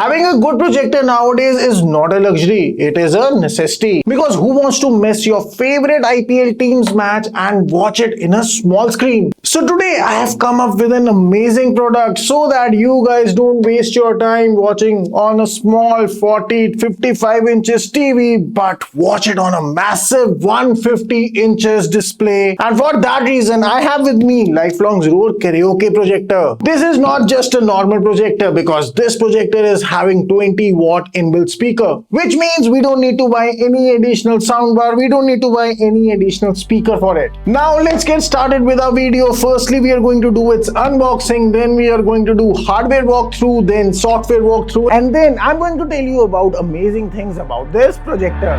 Having a good projector nowadays is not a luxury, it is a necessity. Because who wants to miss your favorite IPL team's match and watch it in a small screen? So today I have come up with an amazing product so that you guys don't waste your time watching on a small 40-55 inches TV, but watch it on a massive 150 inches display. And for that reason, I have with me Lifelong's Rode Karaoke Projector. This is not just a normal projector because this projector is having 20-watt inbuilt speaker, which means we don't need to buy any additional soundbar, we don't need to buy any additional speaker for it. Now let's get started with our video. Firstly, we are going to do its unboxing, then we are going to do hardware walkthrough, then software walkthrough, and then I'm going to tell you about amazing things about this projector.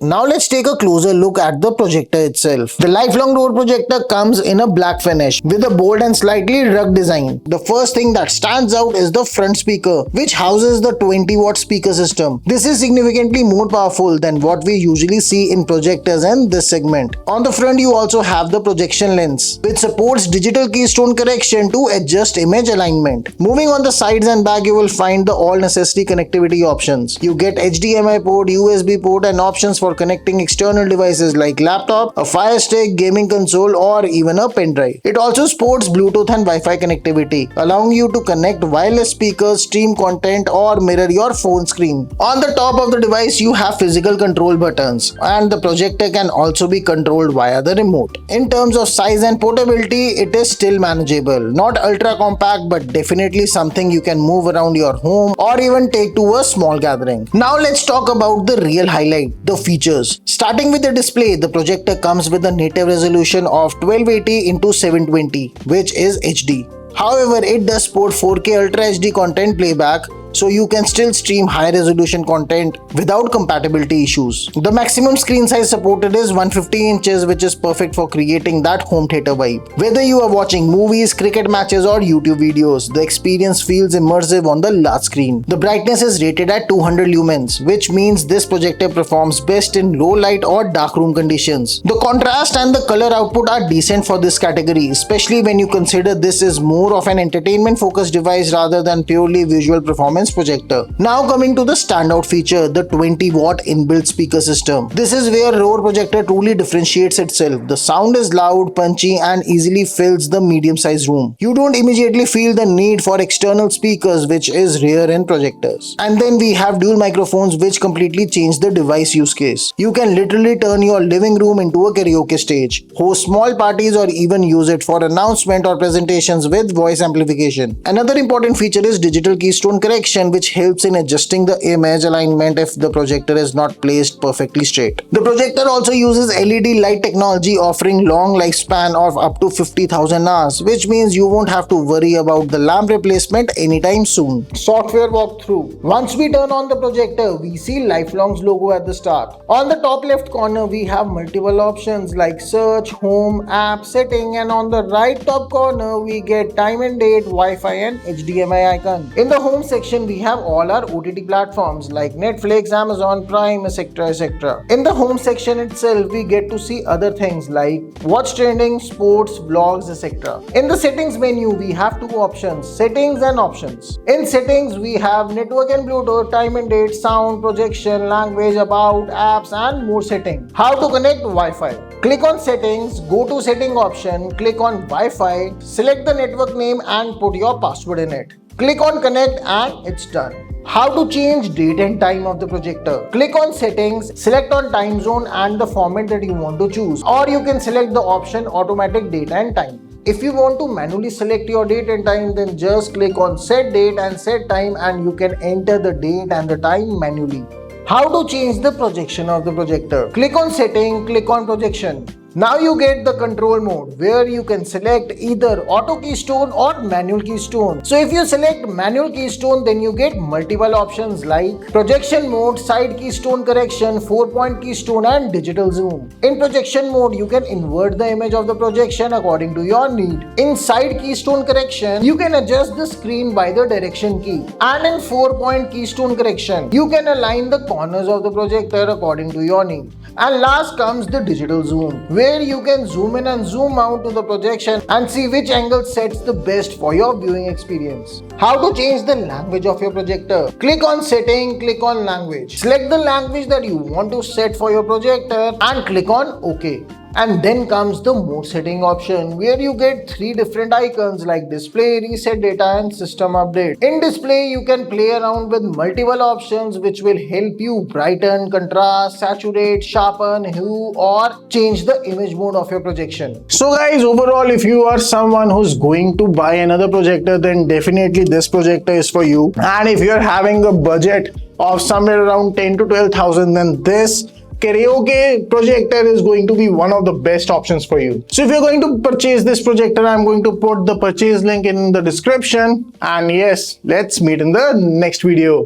Now let's take a closer look at the projector itself. The Lifelong Rode projector comes in a black finish with a bold and slightly rugged design. The first thing that stands out is the front speaker, which houses the 20-watt speaker system. This is significantly more powerful than what we usually see in projectors in this segment. On the front you also have the projection lens, which supports digital keystone correction to adjust image alignment. Moving on the sides and back, you will find the all necessary connectivity options. You get HDMI port, USB port, and options for connecting external devices like laptop, a Fire Stick, gaming console, or even a pen drive. It also supports Bluetooth and Wi-Fi connectivity, allowing you to connect wireless speakers, stream content, or mirror your phone screen. On the top of the device, you have physical control buttons, and the projector can also be controlled via the remote. In terms of size and portability, it is still manageable. Not ultra compact, but definitely something you can move around your home or even take to a small gathering. Now let's talk about the real highlight, the features. Starting with the display, the projector comes with a native resolution of 1280 x 720, which is HD. However, it does support 4K Ultra HD content playback, so you can still stream high-resolution content without compatibility issues. The maximum screen size supported is 150 inches, which is perfect for creating that home theater vibe. Whether you are watching movies, cricket matches, or YouTube videos, the experience feels immersive on the large screen. The brightness is rated at 200 lumens, which means this projector performs best in low light or dark room conditions. The contrast and the color output are decent for this category, especially when you consider this is more of an entertainment-focused device rather than purely visual performance projector. Now coming to the standout feature, the 20-watt inbuilt speaker system. This is where Rode projector truly differentiates itself. The sound is loud, punchy, and easily fills the medium-sized room. You don't immediately feel the need for external speakers, which is rare in projectors. And then we have dual microphones, which completely change the device use case. You can literally turn your living room into a karaoke stage, host small parties, or even use it for announcement or presentations with voice amplification. Another important feature is digital keystone correction, which helps in adjusting the image alignment if the projector is not placed perfectly straight. The projector also uses LED light technology, offering long lifespan of up to 50,000 hours, which means you won't have to worry about the lamp replacement anytime soon. Software walkthrough. Once we turn on the projector, we see Lifelong's logo at the start. On the top left corner, we have multiple options like search, home, app, setting, and on the right top corner, we get time and date, Wi-Fi, and HDMI icon. In the home section, we have all our OTT platforms like Netflix, Amazon Prime, etc. etc. In the home section itself, we get to see other things like what's trending, sports, vlogs, etc. In the settings menu, we have two options, settings and options. In settings, we have network and Bluetooth, time and date, sound, projection, language, about, apps, and more settings. How to connect Wi-Fi. Click on settings, go to setting option, click on Wi-Fi, select the network name and put your password in it. Click on connect and it's done. How to change date and time of the projector. Click on settings, select on time zone and the format that you want to choose, or you can select the option automatic date and time. If you want to manually select your date and time, then just click on set date and set time and you can enter the date and the time manually. How to change the projection of the projector. Click on setting, click on projection. Now you get the control mode where you can select either auto keystone or manual keystone. So if you select manual keystone, then you get multiple options like projection mode, side keystone correction, 4-point keystone and digital zoom. In projection mode, you can invert the image of the projection according to your need. In side keystone correction, you can adjust the screen by the direction key. And in 4-point keystone correction, you can align the corners of the projector according to your need. And last comes the digital zoom, where you can zoom in and zoom out to the projection and see which angle sets the best for your viewing experience. How to change the language of your projector? Click on setting, click on language. Select the language that you want to set for your projector and click on OK. And then comes the mode setting option, where you get 3 different icons like display, reset data and system update. In display, you can play around with multiple options which will help you brighten, contrast, saturate, sharpen, hue or change the image mode of your projection. So guys, overall, if you are someone who's going to buy another projector, then definitely this projector is for you. And if you're having a budget of somewhere around 10 to 12,000, then this Karaoke projector is going to be one of the best options for you. So if you're going to purchase this projector, I'm going to put the purchase link in the description. And yes, let's meet in the next video.